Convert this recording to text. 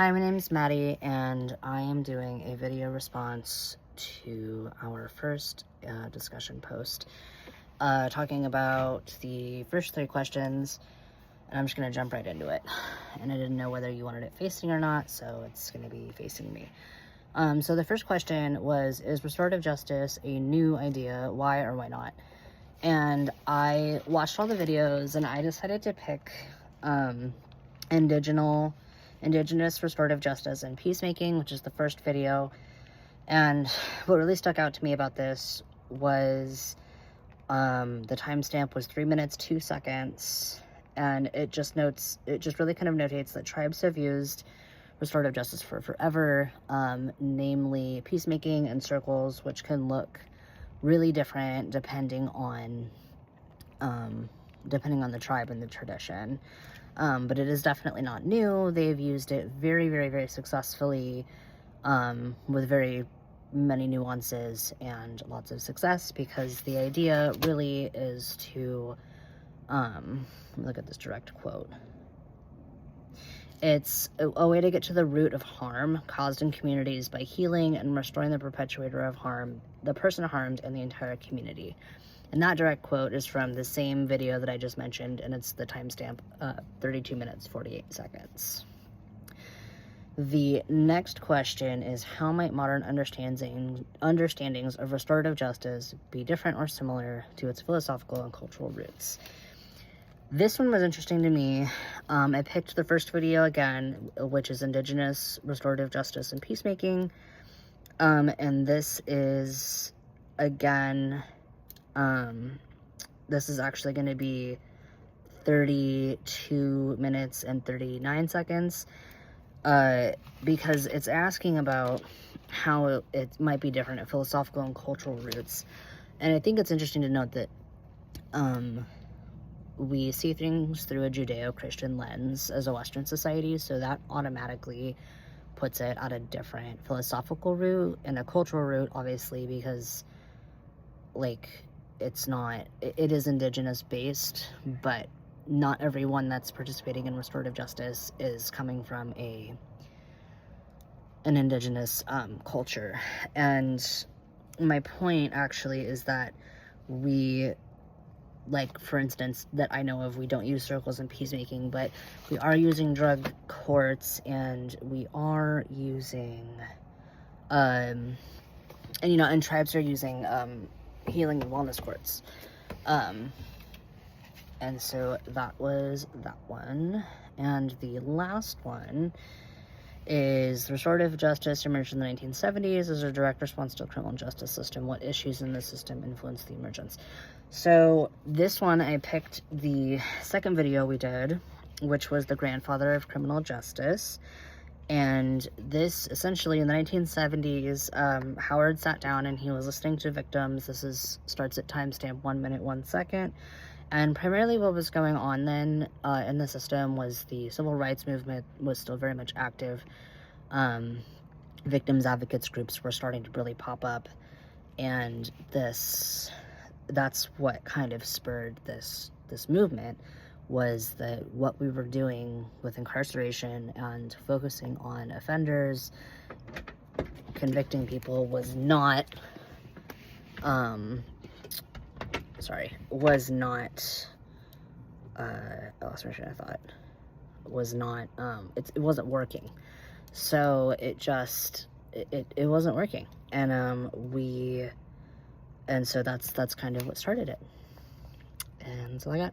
Hi, my name is Maddie, and I am doing a video response to our first discussion post talking about the first 3 questions, and I'm just going to jump right into it. And I didn't know whether you wanted it facing or not, so it's going to be facing me. So the first question was, is restorative justice a new idea? Why or why not? And I watched all the videos, and I decided to pick Indigenous restorative justice and peacemaking, which is the first video. And what really stuck out to me about this was the timestamp was 3 minutes 2 seconds, and it just really kind of notates that tribes have used restorative justice for forever, namely peacemaking and circles, which can look really different depending on the tribe and the tradition. But it is definitely not new. They've used it very, very, very successfully, with very many nuances and lots of success, because the idea really is to, look at this direct quote. It's a way to get to the root of harm caused in communities by healing and restoring the perpetuator of harm, the person harmed, and the entire community. And that direct quote is from the same video that I just mentioned, and it's the timestamp 32 minutes 48 seconds. The next question is, how might modern understandings of restorative justice be different or similar to its philosophical and cultural roots? This one was interesting to me. I picked the first video again, which is Indigenous restorative justice and peacemaking. And this is, again, this is actually going to be 32 minutes and 39 seconds, because it's asking about how it might be different at philosophical and cultural roots. And I think it's interesting to note that, we see things through a Judeo-Christian lens as a Western society, so that automatically puts it at a different philosophical root and a cultural root, obviously, because, like, it is Indigenous based, but not everyone that's participating in restorative justice is coming from an Indigenous culture. And my point actually is that for instance, that I know of, we don't use circles in peacemaking, but we are using drug courts, and we are using, and tribes are using healing and wellness courts. And so that was that one. And the last one is restorative justice emerged in the 1970s as a direct response to the criminal justice system. What issues in the system influenced the emergence? So this one, I picked the second video we did, which was the grandfather of criminal justice. And this, essentially, in the 1970s, Howard sat down and he was listening to victims. This starts at timestamp 1 minute 1 second. And primarily what was going on then in the system was the civil rights movement was still very much active. Victims advocates groups were starting to really pop up. And that's what kind of spurred this movement, was that what we were doing with incarceration and focusing on offenders, convicting people, was not, I lost my train of thought, it wasn't working. So it wasn't working. And so that's kind of what started it. And that's all I got.